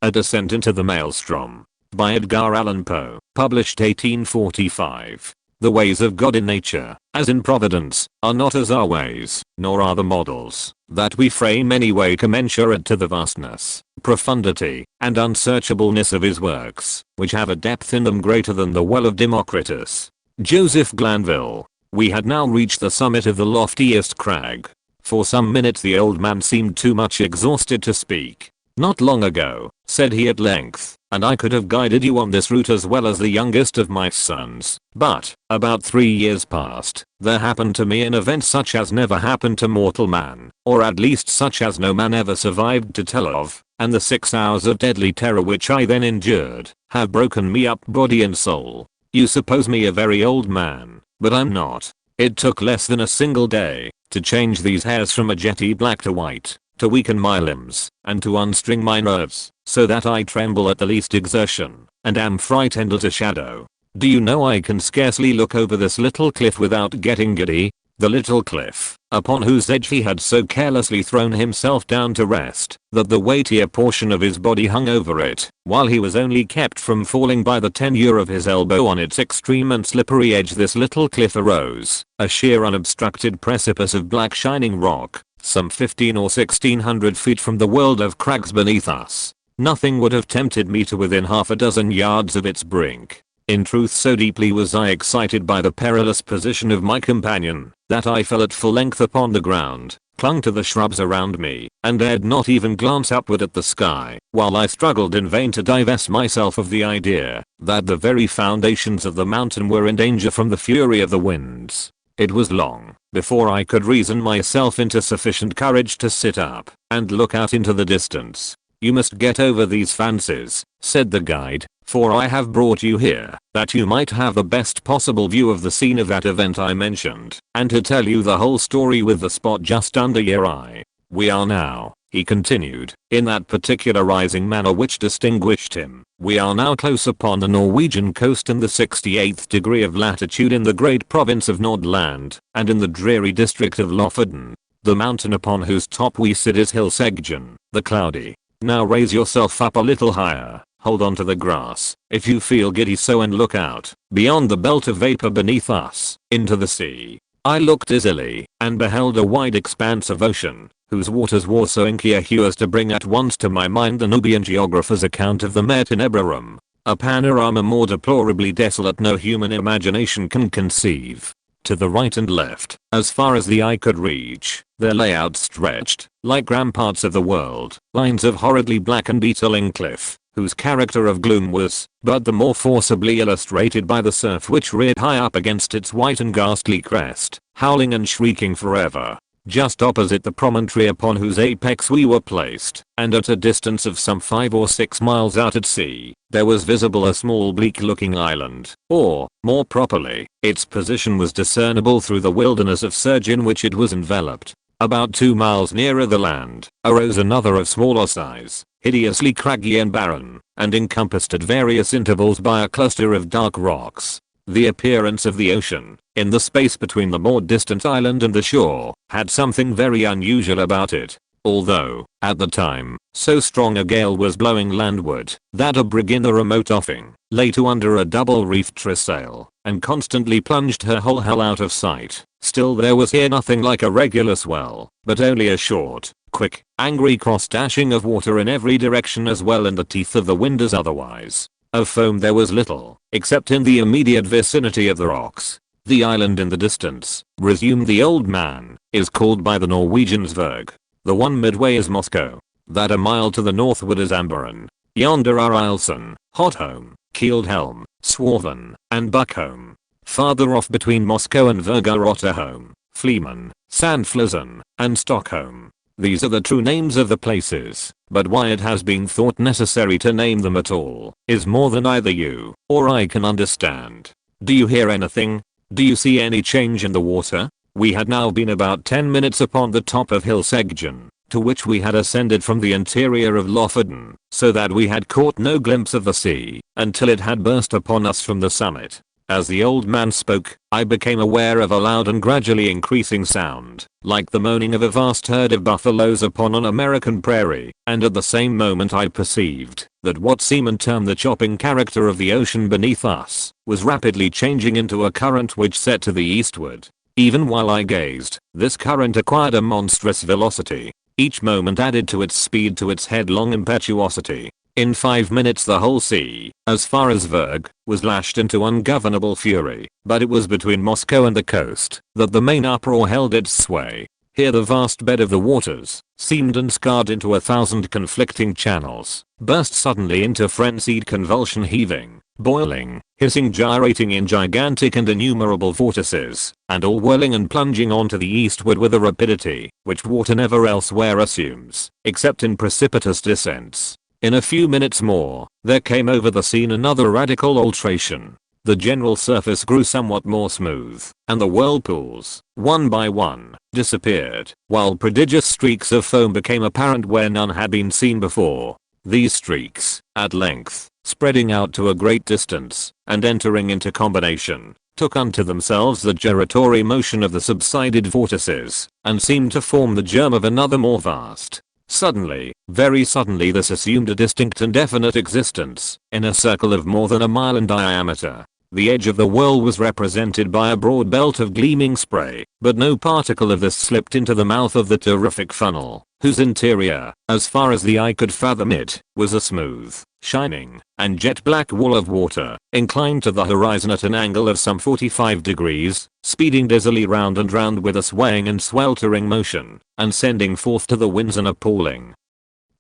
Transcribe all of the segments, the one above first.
A Descent into the Maelstrom. By Edgar Allan Poe. Published 1845. The ways of God in nature, as in Providence, are not as our ways, nor are the models that we frame any way commensurate to the vastness, profundity, and unsearchableness of his works, which have a depth in them greater than the well of Democritus. Joseph Glanville. We had now reached the summit of the loftiest crag. For some minutes the old man seemed too much exhausted to speak. "Not long ago," said he at length, "and I could have guided you on this route as well as the youngest of my sons. But, about 3 years past, there happened to me an event such as never happened to mortal man, or at least such as no man ever survived to tell of, and the 6 hours of deadly terror which I then endured, have broken me up body and soul. You suppose me a very old man, but I'm not. It took less than a single day to change these hairs from a jetty black to white, to weaken my limbs, and to unstring my nerves, so that I tremble at the least exertion, and am frightened at a shadow. Do you know I can scarcely look over this little cliff without getting giddy?" The little cliff, upon whose edge he had so carelessly thrown himself down to rest, that the weightier portion of his body hung over it, while he was only kept from falling by the tenure of his elbow on its extreme and slippery edge. This little cliff arose, a sheer unobstructed precipice of black shining rock, some 15 or 1600 feet from the world of crags beneath us. Nothing would have tempted me to within half a dozen yards of its brink. In truth, so deeply was I excited by the perilous position of my companion, that I fell at full length upon the ground, clung to the shrubs around me, and dared not even glance upward at the sky, while I struggled in vain to divest myself of the idea that the very foundations of the mountain were in danger from the fury of the winds. It was long before I could reason myself into sufficient courage to sit up and look out into the distance. "You must get over these fancies," said the guide, "for I have brought you here that you might have the best possible view of the scene of that event I mentioned, and to tell you the whole story with the spot just under your eye. We are now," he continued, in that particularizing manner which distinguished him, "we are now close upon the Norwegian coast in the 68th degree of latitude in the great province of Nordland, and in the dreary district of Lofoten. The mountain upon whose top we sit is Hilseggen, the cloudy. Now raise yourself up a little higher, hold on to the grass, if you feel giddy so, and look out, beyond the belt of vapor beneath us, into the sea." I looked dizzily, and beheld a wide expanse of ocean, whose waters wore so inky a hue as to bring at once to my mind the Nubian geographer's account of the Mare Tenebrarum, a panorama more deplorably desolate no human imagination can conceive. To the right and left, as far as the eye could reach, there lay outstretched, like ramparts of the world, lines of horridly black and beetling cliff, whose character of gloom was but the more forcibly illustrated by the surf which reared high up against its white and ghastly crest, howling and shrieking forever. Just opposite the promontory upon whose apex we were placed, and at a distance of some 5 or 6 miles out at sea, there was visible a small bleak-looking island, or, more properly, its position was discernible through the wilderness of surge in which it was enveloped. About 2 miles nearer the land, arose another of smaller size, hideously craggy and barren, and encompassed at various intervals by a cluster of dark rocks. The appearance of the ocean, in the space between the more distant island and the shore, had something very unusual about it, although, at the time, so strong a gale was blowing landward, that a brig in the remote offing lay to under a double-reefed trysail, and constantly plunged her whole hull out of sight. Still there was here nothing like a regular swell, but only a short, quick, angry cross-dashing of water in every direction, as well in the teeth of the wind as otherwise. Of foam there was little, except in the immediate vicinity of the rocks. "The island in the distance," resumed the old man, "is called by the Norwegians Vurg. The one midway is Moscow. That a mile to the northward is Amberen. Yonder are Ilsen, Hotholm, Keeldhelm, Swarthen, and Buckholm. Farther off between Moscow and Vurg are Otterholm, Fleeman, Sandflisen, and Stockholm. These are the true names of the places, but why it has been thought necessary to name them at all is more than either you or I can understand. Do you hear anything? Do you see any change in the water?" We had now been about 10 minutes upon the top of Hilseggen, to which we had ascended from the interior of Lofoten, so that we had caught no glimpse of the sea until it had burst upon us from the summit. As the old man spoke, I became aware of a loud and gradually increasing sound, like the moaning of a vast herd of buffaloes upon an American prairie, and at the same moment I perceived that what seamen term the chopping character of the ocean beneath us was rapidly changing into a current which set to the eastward. Even while I gazed, this current acquired a monstrous velocity. Each moment added to its speed to its headlong impetuosity. In 5 minutes the whole sea, as far as Verg, was lashed into ungovernable fury, but it was between Moscow and the coast that the main uproar held its sway. Here the vast bed of the waters, seamed and scarred into 1,000 conflicting channels, burst suddenly into frenzied convulsion, heaving, boiling, hissing, gyrating in gigantic and innumerable vortices, and all whirling and plunging on to the eastward with a rapidity which water never elsewhere assumes, except in precipitous descents. In a few minutes more, there came over the scene another radical alteration. The general surface grew somewhat more smooth, and the whirlpools, one by one, disappeared, while prodigious streaks of foam became apparent where none had been seen before. These streaks, at length, spreading out to a great distance, and entering into combination, took unto themselves the gyratory motion of the subsided vortices, and seemed to form the germ of another more vast. Suddenly, very suddenly, this assumed a distinct and definite existence, in a circle of more than a mile in diameter. The edge of the whirl was represented by a broad belt of gleaming spray, but no particle of this slipped into the mouth of the terrific funnel, whose interior, as far as the eye could fathom it, was a smooth, shining, and jet black wall of water, inclined to the horizon at an angle of some 45 degrees, speeding dizzily round and round with a swaying and sweltering motion, and sending forth to the winds an appalling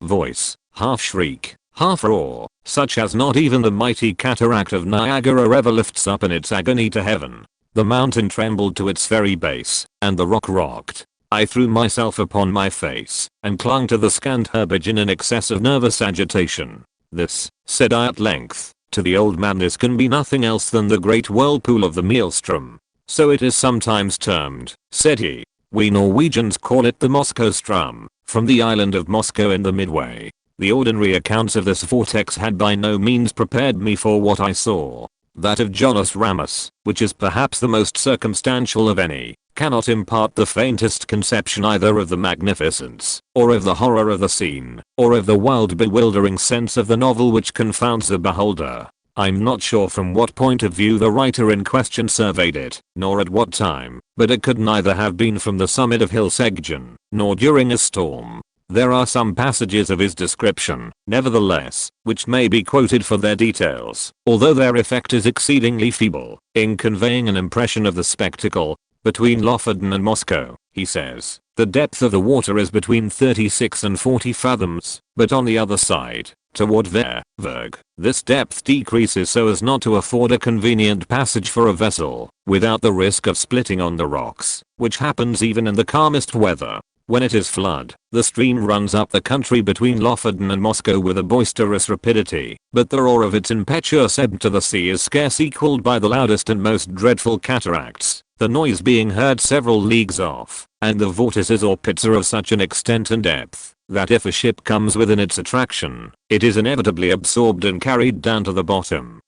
voice, half shriek, half roar, such as not even the mighty cataract of Niagara ever lifts up in its agony to heaven. The mountain trembled to its very base, and the rock rocked. I threw myself upon my face, and clung to the scant herbage in an excess of nervous agitation. This, said I at length, to the old man, this can be nothing else than the great whirlpool of the Maelstrom. So it is sometimes termed, said he. We Norwegians call it the Moscow Strum, from the island of Moscow in the Midway. The ordinary accounts of this vortex had by no means prepared me for what I saw. That of Jonas Ramus, which is perhaps the most circumstantial of any, cannot impart the faintest conception either of the magnificence, or of the horror of the scene, or of the wild bewildering sense of the novel which confounds the beholder. I'm not sure from what point of view the writer in question surveyed it, nor at what time, but it could neither have been from the summit of Hill Seggen, nor during a storm. There are some passages of his description, nevertheless, which may be quoted for their details, although their effect is exceedingly feeble, in conveying an impression of the spectacle. Between Lofoten and Moscow, he says, the depth of the water is between 36 and 40 fathoms, but on the other side, toward Verg, this depth decreases so as not to afford a convenient passage for a vessel, without the risk of splitting on the rocks, which happens even in the calmest weather. When it is flood, the stream runs up the country between Lofoten and Moscow with a boisterous rapidity, but the roar of its impetuous ebb to the sea is scarce equalled by the loudest and most dreadful cataracts, the noise being heard several leagues off, and the vortices or pits are of such an extent and depth, that if a ship comes within its attraction, it is inevitably absorbed and carried down to the bottom.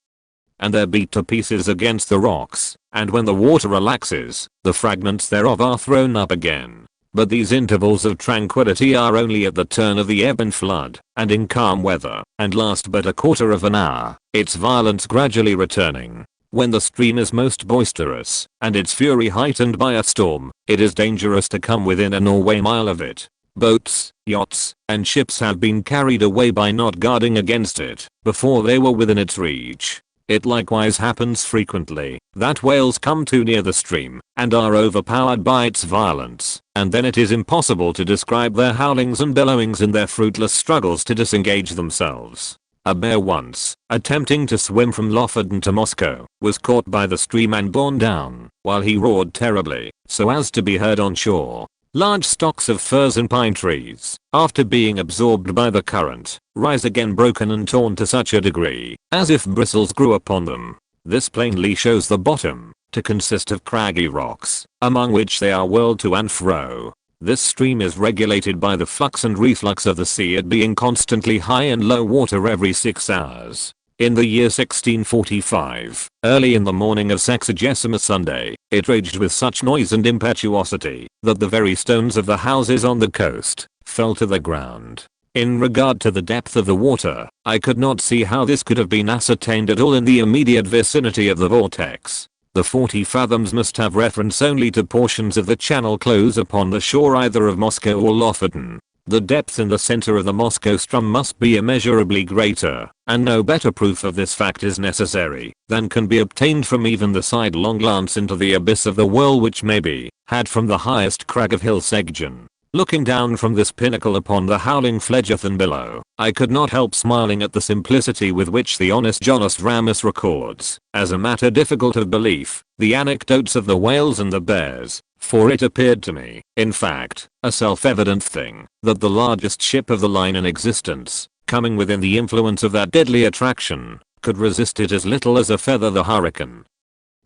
And they're beat to pieces against the rocks, and when the water relaxes, the fragments thereof are thrown up again. But these intervals of tranquility are only at the turn of the ebb and flood, and in calm weather, and last but a quarter of an hour, its violence gradually returning. When the stream is most boisterous, and its fury heightened by a storm, it is dangerous to come within a Norway mile of it. Boats, yachts, and ships have been carried away by not guarding against it, before they were within its reach. It likewise happens frequently, that whales come too near the stream, and are overpowered by its violence, and then it is impossible to describe their howlings and bellowings in their fruitless struggles to disengage themselves. A bear once, attempting to swim from Lofoten to Moscow, was caught by the stream and borne down, while he roared terribly, so as to be heard on shore. Large stocks of firs and pine trees, after being absorbed by the current, rise again broken and torn to such a degree, as if bristles grew upon them. This plainly shows the bottom to consist of craggy rocks, among which they are whirled to and fro. This stream is regulated by the flux and reflux of the sea, it being constantly high and low water every 6 hours. In the year 1645, early in the morning of Sexagesima Sunday, it raged with such noise and impetuosity that the very stones of the houses on the coast fell to the ground. In regard to the depth of the water, I could not see how this could have been ascertained at all in the immediate vicinity of the vortex. The 40 fathoms must have reference only to portions of the channel close upon the shore either of Moscow or Lofoten. The depth in the center of the Moscow strum must be immeasurably greater, and no better proof of this fact is necessary than can be obtained from even the sidelong glance into the abyss of the whirl which may be had from the highest crag of Hill Segjan. Looking down from this pinnacle upon the howling Fledgethan below, I could not help smiling at the simplicity with which the honest Jonas Ramus records, as a matter difficult of belief, the anecdotes of the whales and the bears, for it appeared to me, in fact, a self-evident thing, that the largest ship of the line in existence, coming within the influence of that deadly attraction, could resist it as little as a feather the hurricane,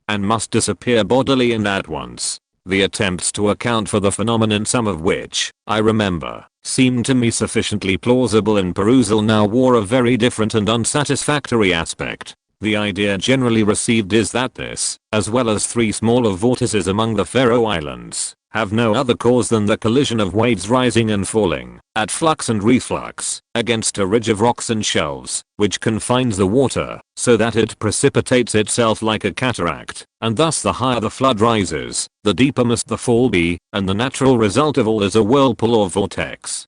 and must disappear bodily and at once. The attempts to account for the phenomenon, some of which, I remember, seemed to me sufficiently plausible in perusal, now wore a very different and unsatisfactory aspect. The idea generally received is that this, as well as 3 smaller vortices among the Faroe Islands, have no other cause than the collision of waves rising and falling, at flux and reflux, against a ridge of rocks and shelves, which confines the water, so that it precipitates itself like a cataract, and thus the higher the flood rises, the deeper must the fall be, and the natural result of all is a whirlpool or vortex,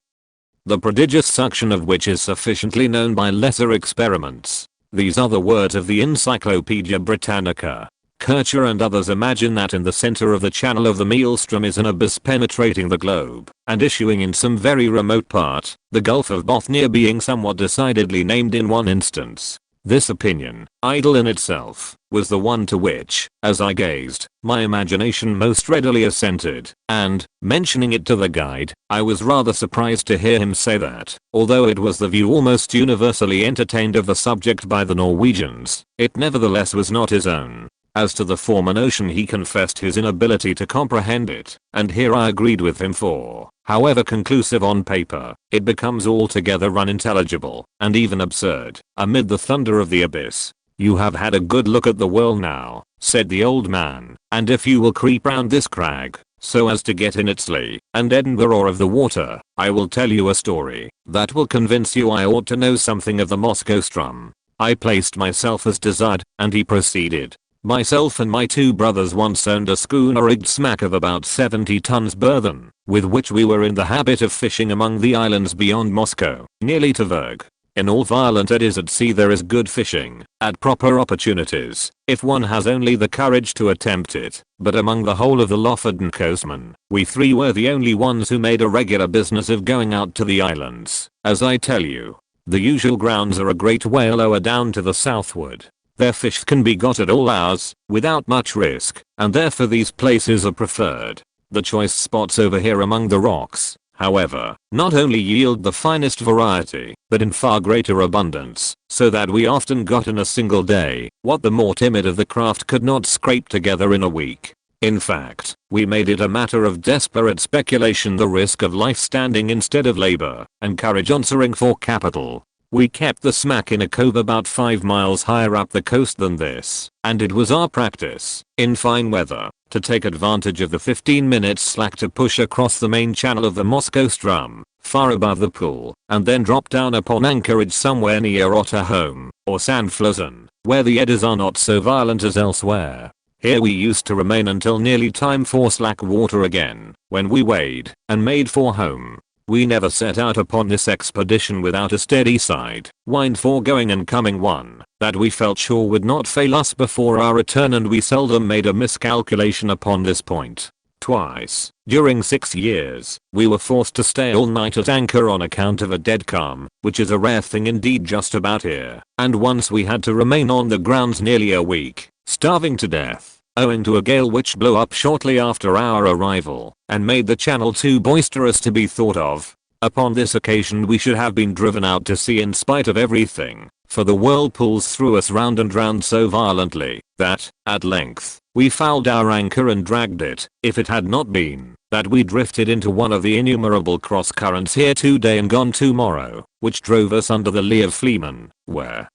the prodigious suction of which is sufficiently known by lesser experiments. These are the words of the Encyclopedia Britannica. Kircher and others imagine that in the center of the channel of the Maelstrom is an abyss penetrating the globe and issuing in some very remote part, the Gulf of Bothnia being somewhat decidedly named in one instance. This opinion, idle in itself, was the one to which, as I gazed, my imagination most readily assented, and, mentioning it to the guide, I was rather surprised to hear him say that, although it was the view almost universally entertained of the subject by the Norwegians, it nevertheless was not his own. As to the former notion, he confessed his inability to comprehend it, and here I agreed with him, for, however conclusive on paper, it becomes altogether unintelligible, and even absurd, amid the thunder of the abyss. "You have had a good look at the whirl now," said the old man, "and if you will creep round this crag, so as to get in its lee and end the roar of the water, I will tell you a story that will convince you I ought to know something of the Moscow strum." I placed myself as desired, and he proceeded. "Myself and my 2 brothers once owned a schooner rigged smack of about 70 tons burthen, with which we were in the habit of fishing among the islands beyond Moscow, nearly to Vurg. In all violent eddies at sea there is good fishing, at proper opportunities, if one has only the courage to attempt it, but among the whole of the Lofoten coastmen, we 3 were the only ones who made a regular business of going out to the islands. As I tell you, the usual grounds are a great way lower down to the southward. Their fish can be got at all hours, without much risk, and therefore these places are preferred. The choice spots over here among the rocks, however, not only yield the finest variety, but in far greater abundance, so that we often got in a single day what the more timid of the craft could not scrape together in a week. In fact, we made it a matter of desperate speculation, the risk of life standing instead of labor, and courage answering for capital. We kept the smack in a cove about 5 miles higher up the coast than this, and it was our practice, in fine weather, to take advantage of the 15 minutes slack to push across the main channel of the Moscow strum, far above the pool, and then drop down upon anchorage somewhere near Otterholm, or Sandflossen, where the eddies are not so violent as elsewhere. Here we used to remain until nearly time for slack water again, when we weighed, and made for home. We never set out upon this expedition without a steady side wind for going and coming, one that we felt sure would not fail us before our return, and we seldom made a miscalculation upon this point. Twice, during 6 years, we were forced to stay all night at anchor on account of a dead calm, which is a rare thing indeed just about here, and once we had to remain on the grounds nearly a week, starving to death, owing to a gale which blew up shortly after our arrival, and made the channel too boisterous to be thought of. Upon this occasion we should have been driven out to sea in spite of everything, for the whirlpools threw us round and round so violently, that, at length, we fouled our anchor and dragged it, if it had not been that we drifted into one of the innumerable cross currents here today and gone tomorrow, which drove us under the lee of Fleeman, where,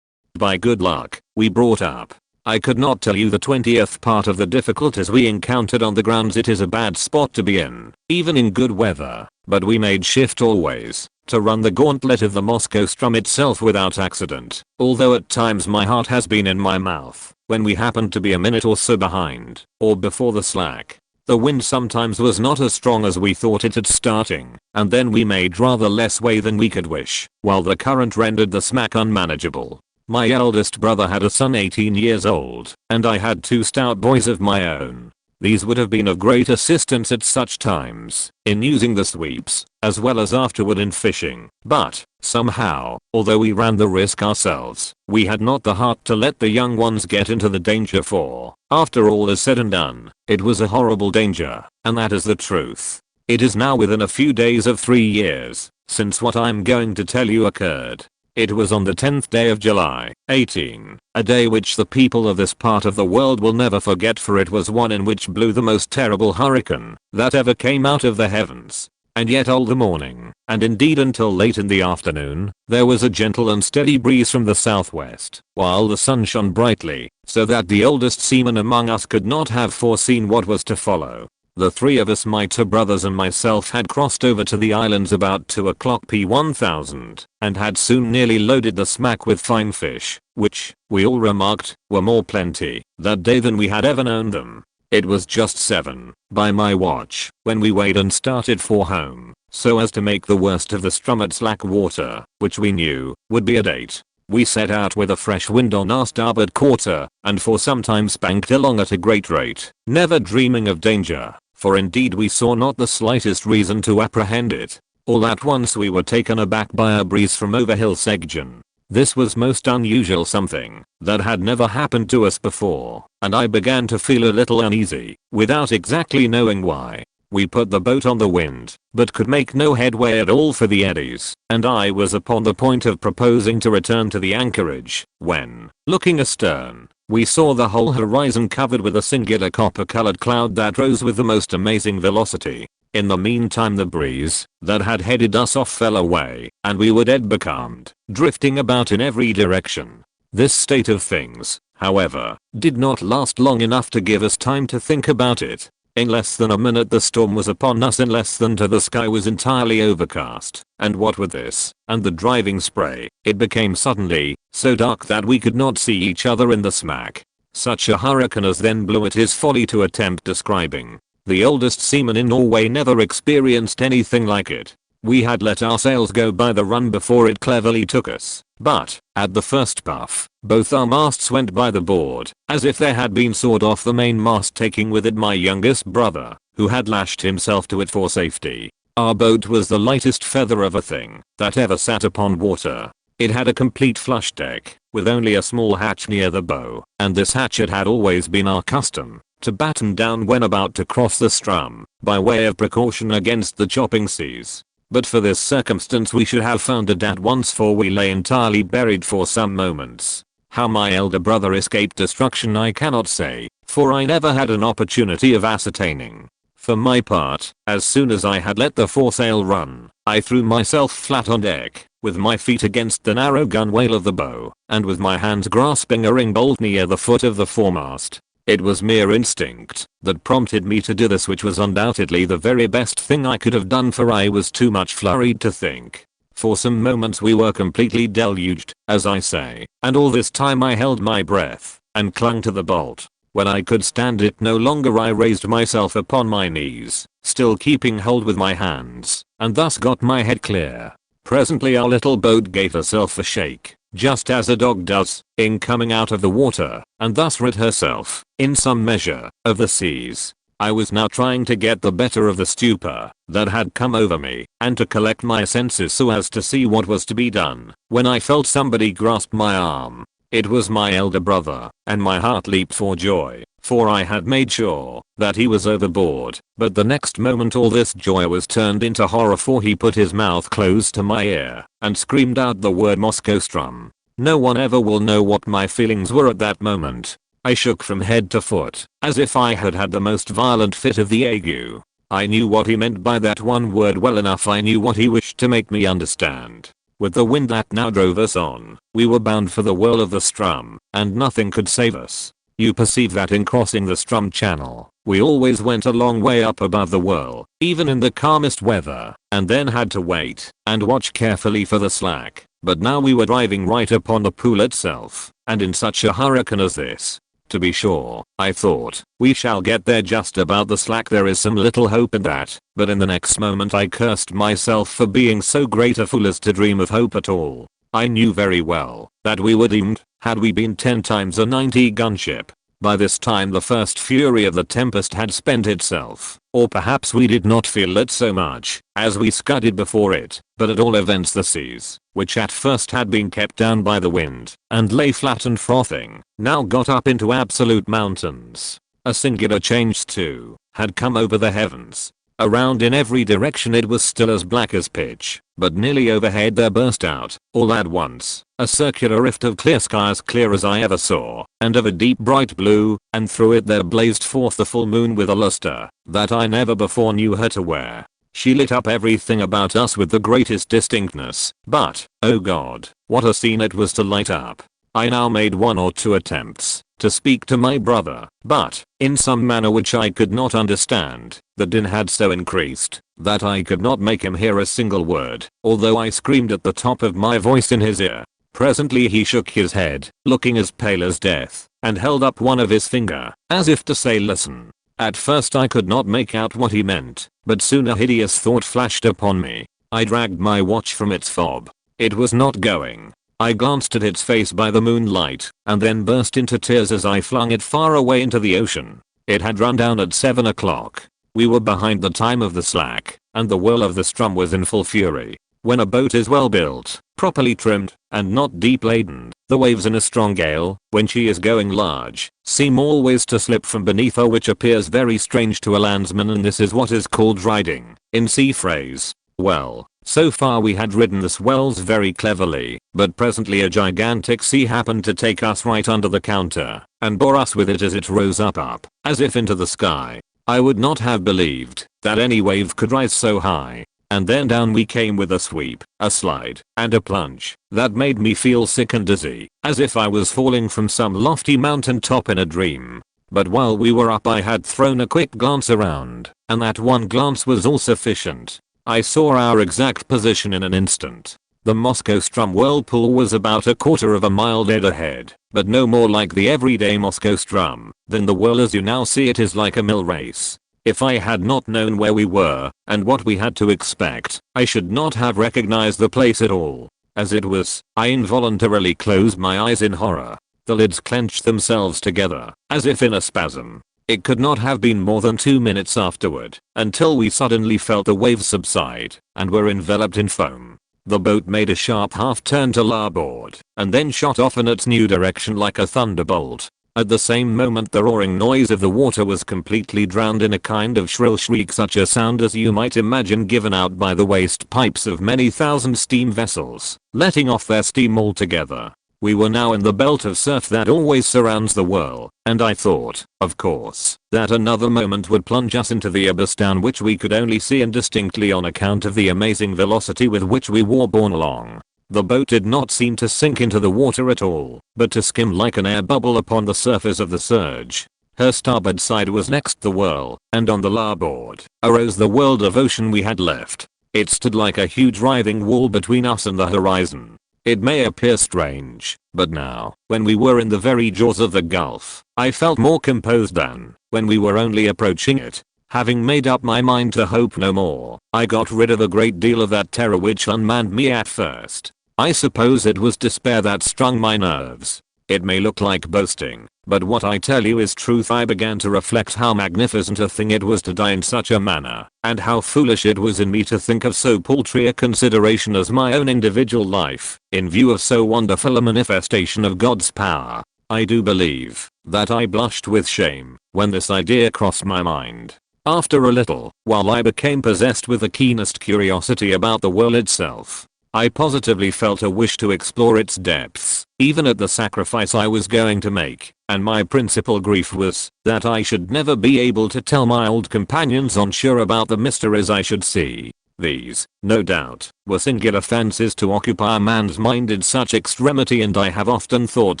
by good luck, we brought up. I could not tell you the 20th part of the difficulties we encountered on the grounds. It is a bad spot to be in, even in good weather, but we made shift always, to run the gauntlet of the Moscow strum itself without accident, although at times my heart has been in my mouth, when we happened to be a minute or so behind, or before the slack. The wind sometimes was not as strong as we thought it at starting, and then we made rather less way than we could wish, while the current rendered the smack unmanageable. My eldest brother had a son 18 years old, and I had 2 stout boys of my own. These would have been of great assistance at such times, in using the sweeps, as well as afterward in fishing, but, somehow, although we ran the risk ourselves, we had not the heart to let the young ones get into the danger, for, after all is said and done, it was a horrible danger, and that is the truth. It is now within a few days of 3 years, since what I'm going to tell you occurred. It was on the 10th day of July, 18, a day which the people of this part of the world will never forget, for it was one in which blew the most terrible hurricane that ever came out of the heavens. And yet all the morning, and indeed until late in the afternoon, there was a gentle and steady breeze from the southwest, while the sun shone brightly, so that the oldest seaman among us could not have foreseen what was to follow. The 3 of us, my 2 brothers and myself, had crossed over to the islands about 2 o'clock p.1000, and had soon nearly loaded the smack with fine fish, which, we all remarked, were more plenty that day than we had ever known them. It was just 7, by my watch, when we weighed and started for home, so as to make the worst of the strum at slack water, which we knew would be at 8. We set out with a fresh wind on our starboard quarter, and for some time spanked along at a great rate, never dreaming of danger, for indeed we saw not the slightest reason to apprehend it. All at once we were taken aback by a breeze from over Hill Segjon. This was most unusual, something that had never happened to us before, and I began to feel a little uneasy, without exactly knowing why. We put the boat on the wind, but could make no headway at all for the eddies, and I was upon the point of proposing to return to the anchorage, when, looking astern, we saw the whole horizon covered with a singular copper-colored cloud that rose with the most amazing velocity. In the meantime the breeze that had headed us off fell away, and we were dead becalmed, drifting about in every direction. This state of things, however, did not last long enough to give us time to think about it. In less than a minute the storm was upon us. In less than 2 the sky was entirely overcast, and what with this, and the driving spray, it became suddenly so dark that we could not see each other in the smack. Such a hurricane as then blew it is folly to attempt describing. The oldest seaman in Norway never experienced anything like it. We had let our sails go by the run before it cleverly took us, but, at the first puff, both our masts went by the board, as if they had been sawed off the main mast, taking with it my youngest brother, who had lashed himself to it for safety. Our boat was the lightest feather of a thing that ever sat upon water. It had a complete flush deck, with only a small hatch near the bow, and this hatch it had always been our custom to batten down when about to cross the strum, by way of precaution against the chopping seas. But for this circumstance we should have foundered at once, for we lay entirely buried for some moments. How my elder brother escaped destruction I cannot say, for I never had an opportunity of ascertaining. For my part, as soon as I had let the foresail run, I threw myself flat on deck, with my feet against the narrow gunwale of the bow, and with my hands grasping a ring bolt near the foot of the foremast. It was mere instinct that prompted me to do this, which was undoubtedly the very best thing I could have done, for I was too much flurried to think. For some moments we were completely deluged, as I say, and all this time I held my breath and clung to the bolt. When I could stand it no longer I raised myself upon my knees, still keeping hold with my hands, and thus got my head clear. Presently our little boat gave herself a shake, just as a dog does in coming out of the water, and thus rid herself, in some measure, of the seas. I was now trying to get the better of the stupor that had come over me, and to collect my senses so as to see what was to be done, when I felt somebody grasp my arm. It was my elder brother, and my heart leaped for joy, for I had made sure that he was overboard. But the next moment all this joy was turned into horror, for he put his mouth close to my ear and screamed out the word Moscow strum. No one ever will know what my feelings were at that moment. I shook from head to foot, as if I had had the most violent fit of the ague. I knew what he meant by that one word well enough. I knew what he wished to make me understand. With the wind that now drove us on, we were bound for the whirl of the strum, and nothing could save us. You perceive that in crossing the Strum Channel, we always went a long way up above the whirl, even in the calmest weather, and then had to wait and watch carefully for the slack. But now we were driving right upon the pool itself, and in such a hurricane as this. To be sure, I thought, we shall get there just about the slack, there is some little hope in that, but in the next moment I cursed myself for being so great a fool as to dream of hope at all. I knew very well that we were doomed, had we been 10 times a 90 gunship. By this time the first fury of the tempest had spent itself, or perhaps we did not feel it so much, as we scudded before it, but at all events the seas, which at first had been kept down by the wind, and lay flat and frothing, now got up into absolute mountains. A singular change too had come over the heavens. Around in every direction it was still as black as pitch, but nearly overhead there burst out, all at once, a circular rift of clear sky as clear as I ever saw, and of a deep bright blue, and through it there blazed forth the full moon with a luster that I never before knew her to wear. She lit up everything about us with the greatest distinctness, but, oh God, what a scene it was to light up. I now made 1 or 2 attempts to speak to my brother, but, in some manner which I could not understand, the din had so increased that I could not make him hear a single word, although I screamed at the top of my voice in his ear. Presently he shook his head, looking as pale as death, and held up one of his finger, as if to say listen. At first I could not make out what he meant, but soon a hideous thought flashed upon me. I dragged my watch from its fob. It was not going. I glanced at its face by the moonlight, and then burst into tears as I flung it far away into the ocean. It had run down at 7 o'clock. We were behind the time of the slack, and the whirl of the Strum was in full fury. When a boat is well built, properly trimmed, and not deep laden, the waves in a strong gale, when she is going large, seem always to slip from beneath her, which appears very strange to a landsman, and this is what is called riding, in sea phrase. Well, so far we had ridden the swells very cleverly, but presently a gigantic sea happened to take us right under the counter, and bore us with it as it rose up, as if into the sky. I would not have believed that any wave could rise so high. And then down we came with a sweep, a slide, and a plunge that made me feel sick and dizzy, as if I was falling from some lofty mountain top in a dream. But while we were up I had thrown a quick glance around, and that one glance was all sufficient. I saw our exact position in an instant. The Moscow Strum whirlpool was about a quarter of a mile dead ahead, but no more like the everyday Moscow Strum than the whirl as you now see it is like a mill race. If I had not known where we were and what we had to expect, I should not have recognized the place at all. As it was, I involuntarily closed my eyes in horror. The lids clenched themselves together, as if in a spasm. It could not have been more than 2 minutes afterward, until we suddenly felt the waves subside, and were enveloped in foam. The boat made a sharp half turn to larboard, and then shot off in its new direction like a thunderbolt. At the same moment the roaring noise of the water was completely drowned in a kind of shrill shriek, such a sound as you might imagine given out by the waste pipes of many thousand steam vessels, letting off their steam altogether. We were now in the belt of surf that always surrounds the whirl, and I thought, of course, that another moment would plunge us into the abyss down which we could only see indistinctly on account of the amazing velocity with which we were borne along. The boat did not seem to sink into the water at all, but to skim like an air bubble upon the surface of the surge. Her starboard side was next the whirl, and on the larboard arose the world of ocean we had left. It stood like a huge writhing wall between us and the horizon. It may appear strange, but now, when we were in the very jaws of the gulf, I felt more composed than when we were only approaching it. Having made up my mind to hope no more, I got rid of a great deal of that terror which unmanned me at first. I suppose it was despair that strung my nerves. It may look like boasting, but what I tell you is truth. I began to reflect how magnificent a thing it was to die in such a manner, and how foolish it was in me to think of so paltry a consideration as my own individual life, in view of so wonderful a manifestation of God's power. I do believe that I blushed with shame when this idea crossed my mind. After a little while I became possessed with the keenest curiosity about the world itself. I positively felt a wish to explore its depths, even at the sacrifice I was going to make, and my principal grief was that I should never be able to tell my old companions on shore about the mysteries I should see. These, no doubt, were singular fancies to occupy a man's mind in such extremity, and I have often thought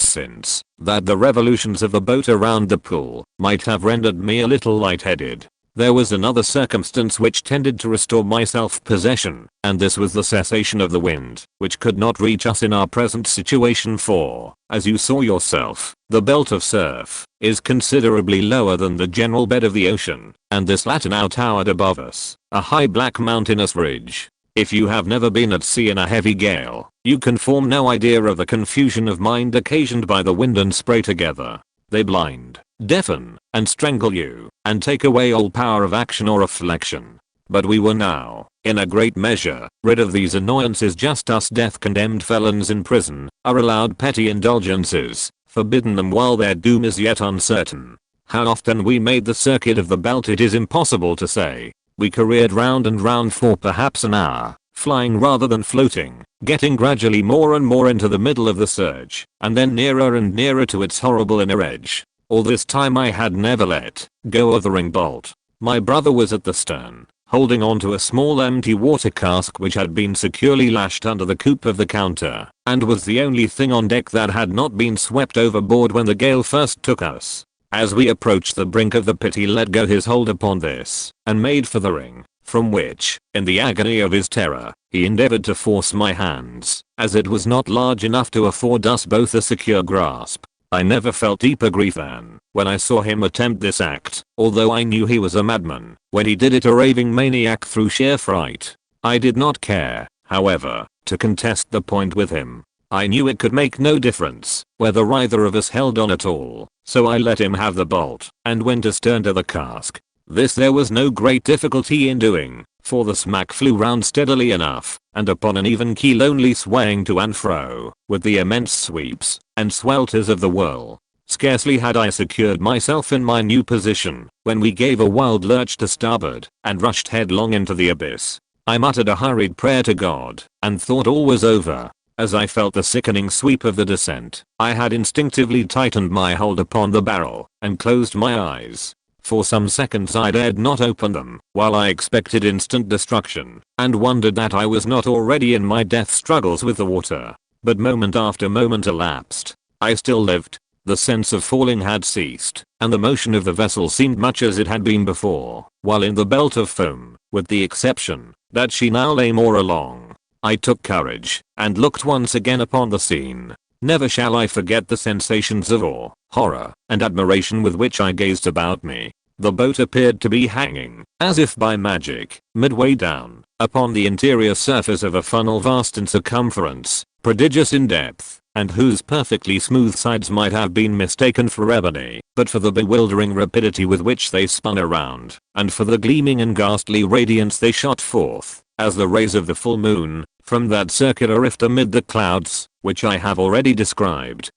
since that the revolutions of the boat around the pool might have rendered me a little lightheaded. There was another circumstance which tended to restore my self-possession, and this was the cessation of the wind, which could not reach us in our present situation, for, as you saw yourself, the belt of surf is considerably lower than the general bed of the ocean, and this latter now towered above us, a high black mountainous ridge. If you have never been at sea in a heavy gale, you can form no idea of the confusion of mind occasioned by the wind and spray together. They blind, deafen, and strangle you, and take away all power of action or reflection. But we were now, in a great measure, rid of these annoyances, just as death-condemned felons in prison are allowed petty indulgences, forbidden them while their doom is yet uncertain. How often we made the circuit of the belt it is impossible to say. We careered round and round for perhaps an hour, flying rather than floating, getting gradually more and more into the middle of the surge, and then nearer and nearer to its horrible inner edge. All this time I had never let go of the ring bolt. My brother was at the stern, holding on to a small empty water cask which had been securely lashed under the coop of the counter, and was the only thing on deck that had not been swept overboard when the gale first took us. As we approached the brink of the pit he let go his hold upon this, and made for the ring, from which, in the agony of his terror, he endeavored to force my hands, as it was not large enough to afford us both a secure grasp. I never felt deeper grief than when I saw him attempt this act, although I knew he was a madman. When he did it, a raving maniac through sheer fright. I did not care, however, to contest the point with him. I knew it could make no difference whether either of us held on at all, so I let him have the bolt and went astern to the cask. This there was no great difficulty in doing, for the smack flew round steadily enough, and upon an even keel, only swaying to and fro with the immense sweeps and swelters of the whirl. Scarcely had I secured myself in my new position when we gave a wild lurch to starboard and rushed headlong into the abyss. I muttered a hurried prayer to God and thought all was over. As I felt the sickening sweep of the descent, I had instinctively tightened my hold upon the barrel and closed my eyes. For some seconds I dared not open them, while I expected instant destruction, and wondered that I was not already in my death struggles with the water. But moment after moment elapsed. I still lived. The sense of falling had ceased, and the motion of the vessel seemed much as it had been before, while in the belt of foam, with the exception that she now lay more along. I took courage, and looked once again upon the scene. Never shall I forget the sensations of awe, horror, and admiration with which I gazed about me. The boat appeared to be hanging, as if by magic, midway down, upon the interior surface of a funnel vast in circumference, prodigious in depth, and whose perfectly smooth sides might have been mistaken for ebony, but for the bewildering rapidity with which they spun around, and for the gleaming and ghastly radiance they shot forth, as the rays of the full moon, from that circular rift amid the clouds, which I have already described,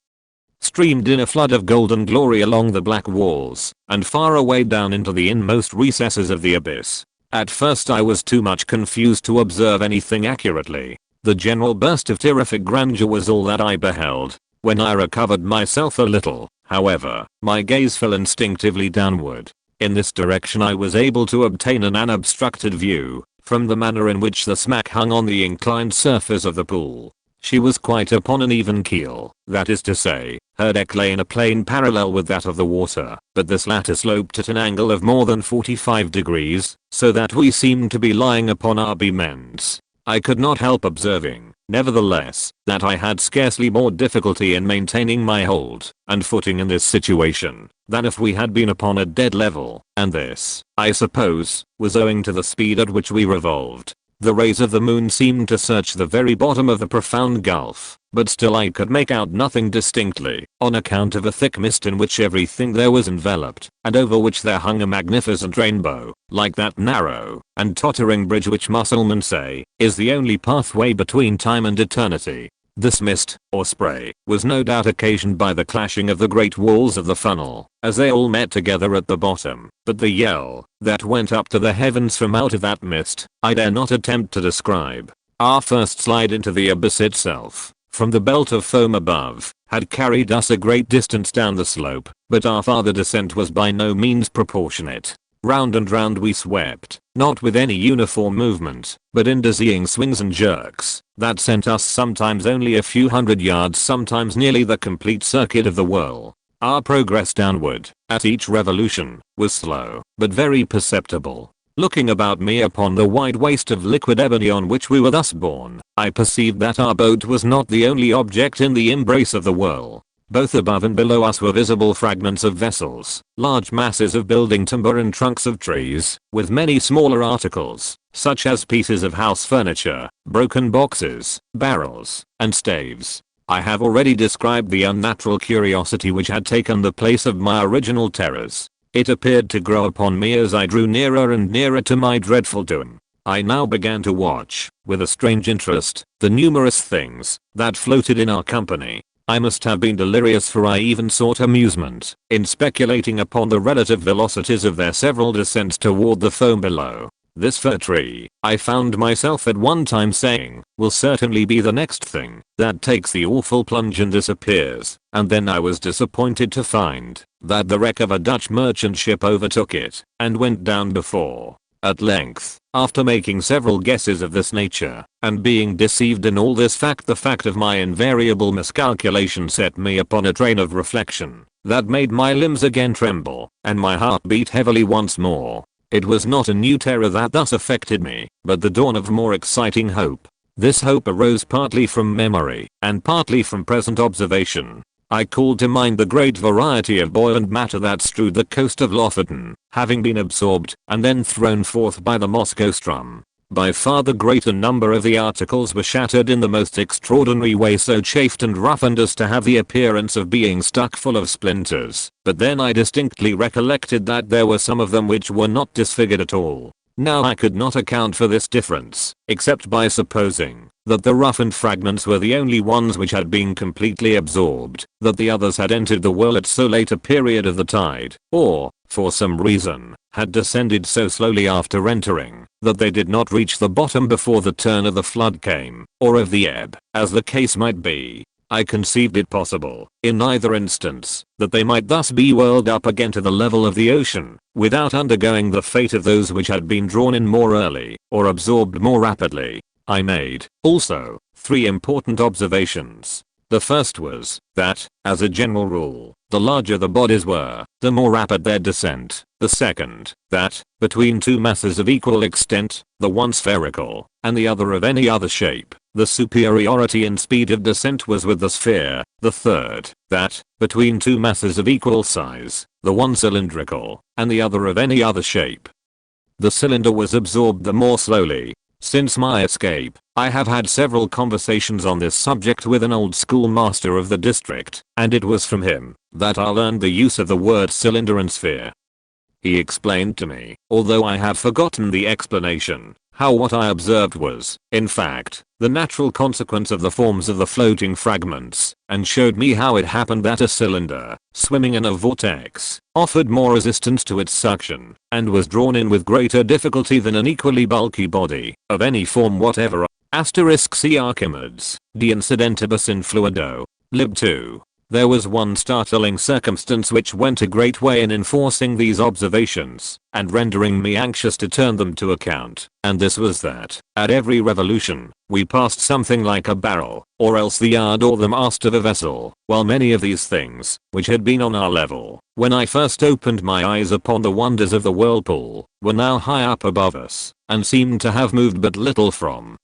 streamed in a flood of golden glory along the black walls, and far away down into the inmost recesses of the abyss. At first I was too much confused to observe anything accurately. The general burst of terrific grandeur was all that I beheld. When I recovered myself a little, however, my gaze fell instinctively downward. In this direction I was able to obtain an unobstructed view, from the manner in which the smack hung on the inclined surface of the pool. She was quite upon an even keel, that is to say, her deck lay in a plane parallel with that of the water, but this latter sloped at an angle of more than 45 degrees, so that we seemed to be lying upon our beam ends. I could not help observing, nevertheless, that I had scarcely more difficulty in maintaining my hold and footing in this situation than if we had been upon a dead level, and this, I suppose, was owing to the speed at which we revolved. The rays of the moon seemed to search the very bottom of the profound gulf, but still I could make out nothing distinctly, on account of a thick mist in which everything there was enveloped, and over which there hung a magnificent rainbow, like that narrow and tottering bridge which Mussulmen say is the only pathway between time and eternity. This mist, or spray, was no doubt occasioned by the clashing of the great walls of the funnel, as they all met together at the bottom, but the yell that went up to the heavens from out of that mist, I dare not attempt to describe. Our first slide into the abyss itself, from the belt of foam above, had carried us a great distance down the slope, but our farther descent was by no means proportionate. Round and round we swept, not with any uniform movement, but in dizzying swings and jerks that sent us sometimes only a few hundred yards, sometimes nearly the complete circuit of the whirl. Our progress downward, at each revolution, was slow, but very perceptible. Looking about me upon the wide waste of liquid ebony on which we were thus borne, I perceived that our boat was not the only object in the embrace of the whirl. Both above and below us were visible fragments of vessels, large masses of building timber and trunks of trees, with many smaller articles, such as pieces of house furniture, broken boxes, barrels, and staves. I have already described the unnatural curiosity which had taken the place of my original terrors. It appeared to grow upon me as I drew nearer and nearer to my dreadful doom. I now began to watch, with a strange interest, the numerous things that floated in our company. I must have been delirious, for I even sought amusement in speculating upon the relative velocities of their several descents toward the foam below. This fir tree, I found myself at one time saying, will certainly be the next thing that takes the awful plunge and disappears, and then I was disappointed to find that the wreck of a Dutch merchant ship overtook it and went down before. At length, after making several guesses of this nature, and being deceived in all this fact, the fact of my invariable miscalculation set me upon a train of reflection that made my limbs again tremble, and my heart beat heavily once more. It was not a new terror that thus affected me, but the dawn of more exciting hope. This hope arose partly from memory, and partly from present observation. I called to mind the great variety of buoyant matter that strewed the coast of Lofoten, having been absorbed and then thrown forth by the Maelstrom. By far the greater number of the articles were shattered in the most extraordinary way, so chafed and roughened as to have the appearance of being stuck full of splinters, but then I distinctly recollected that there were some of them which were not disfigured at all. Now I could not account for this difference, except by supposing that the roughened fragments were the only ones which had been completely absorbed, that the others had entered the whirl at so late a period of the tide, or, for some reason, had descended so slowly after entering, that they did not reach the bottom before the turn of the flood came, or of the ebb, as the case might be. I conceived it possible, in either instance, that they might thus be whirled up again to the level of the ocean, without undergoing the fate of those which had been drawn in more early, or absorbed more rapidly. I made, also, 3 important observations. The first was, that, as a general rule, the larger the bodies were, the more rapid their descent. The second, that, between 2 masses of equal extent, the one spherical, and the other of any other shape, the superiority in speed of descent was with the sphere. The third, that, between 2 masses of equal size, the one cylindrical, and the other of any other shape, the cylinder was absorbed the more slowly. Since my escape, I have had several conversations on this subject with an old schoolmaster of the district, and it was from him that I learned the use of the word cylinder and sphere. He explained to me, although I have forgotten the explanation, how what I observed was, in fact, the natural consequence of the forms of the floating fragments, and showed me how it happened that a cylinder, swimming in a vortex, offered more resistance to its suction, and was drawn in with greater difficulty than an equally bulky body, of any form whatever. See Archimedes, De Incidentibus in Fluido, Lib 2. There was one startling circumstance which went a great way in enforcing these observations, and rendering me anxious to turn them to account, and this was that, at every revolution, we passed something like a barrel, or else the yard or the mast of a vessel, while many of these things, which had been on our level, when I first opened my eyes upon the wonders of the whirlpool, were now high up above us, and seemed to have moved but little from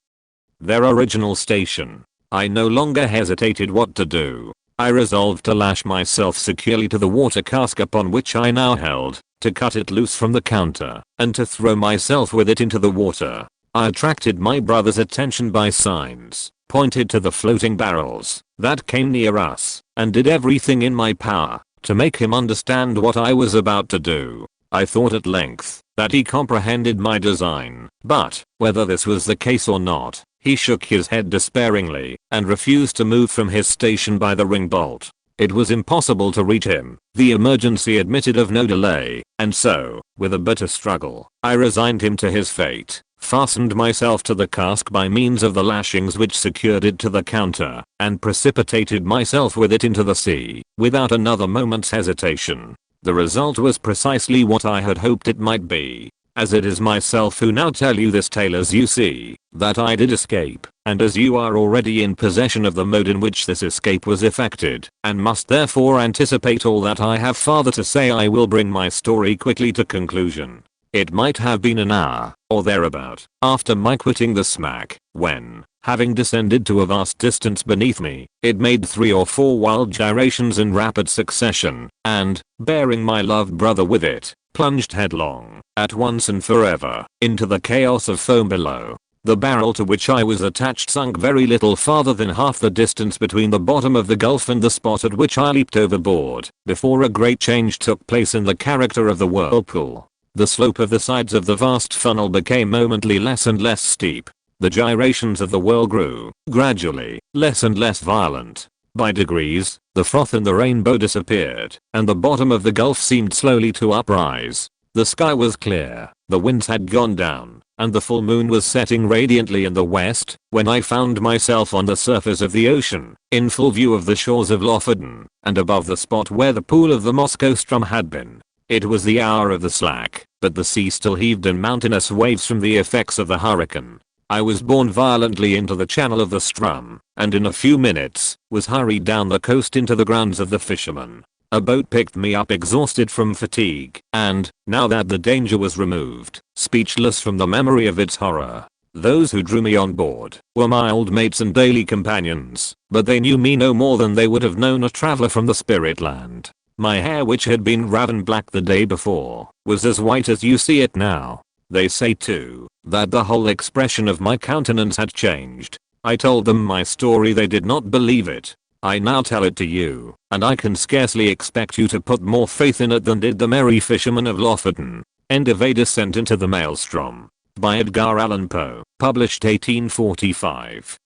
their original station. I no longer hesitated what to do. I resolved to lash myself securely to the water cask upon which I now held, to cut it loose from the counter, and to throw myself with it into the water. I attracted my brother's attention by signs, pointed to the floating barrels that came near us, and did everything in my power to make him understand what I was about to do. I thought at length that he comprehended my design, but, whether this was the case or not, he shook his head despairingly, and refused to move from his station by the ring bolt. It was impossible to reach him, the emergency admitted of no delay, and so, with a bitter struggle, I resigned him to his fate, fastened myself to the cask by means of the lashings which secured it to the counter, and precipitated myself with it into the sea, without another moment's hesitation. The result was precisely what I had hoped it might be. As it is myself who now tell you this tale, as you see, that I did escape, and as you are already in possession of the mode in which this escape was effected, and must therefore anticipate all that I have farther to say, I will bring my story quickly to conclusion. It might have been an hour, or thereabout, after my quitting the smack, when, having descended to a vast distance beneath me, it made 3 or 4 wild gyrations in rapid succession, and, bearing my loved brother with it, plunged headlong, at once and forever, into the chaos of foam below. The barrel to which I was attached sunk very little farther than half the distance between the bottom of the gulf and the spot at which I leaped overboard, before a great change took place in the character of the whirlpool. The slope of the sides of the vast funnel became momently less and less steep. The gyrations of the whirl grew, gradually, less and less violent. By degrees, the froth in the rainbow disappeared, and the bottom of the gulf seemed slowly to uprise. The sky was clear, the winds had gone down, and the full moon was setting radiantly in the west, when I found myself on the surface of the ocean, in full view of the shores of Lofoten, and above the spot where the pool of the Maelstrom had been. It was the hour of the slack, but the sea still heaved in mountainous waves from the effects of the hurricane. I was borne violently into the channel of the Strum, and in a few minutes, was hurried down the coast into the grounds of the fishermen. A boat picked me up exhausted from fatigue, and, now that the danger was removed, speechless from the memory of its horror. Those who drew me on board were my old mates and daily companions, but they knew me no more than they would have known a traveler from the spirit land. My hair, which had been raven black the day before, was as white as you see it now. They say too, that the whole expression of my countenance had changed. I told them my story, they did not believe it. I now tell it to you, and I can scarcely expect you to put more faith in it than did the merry fishermen of Lofoten. End of A Descent into the Maelstrom. By Edgar Allan Poe. Published 1845.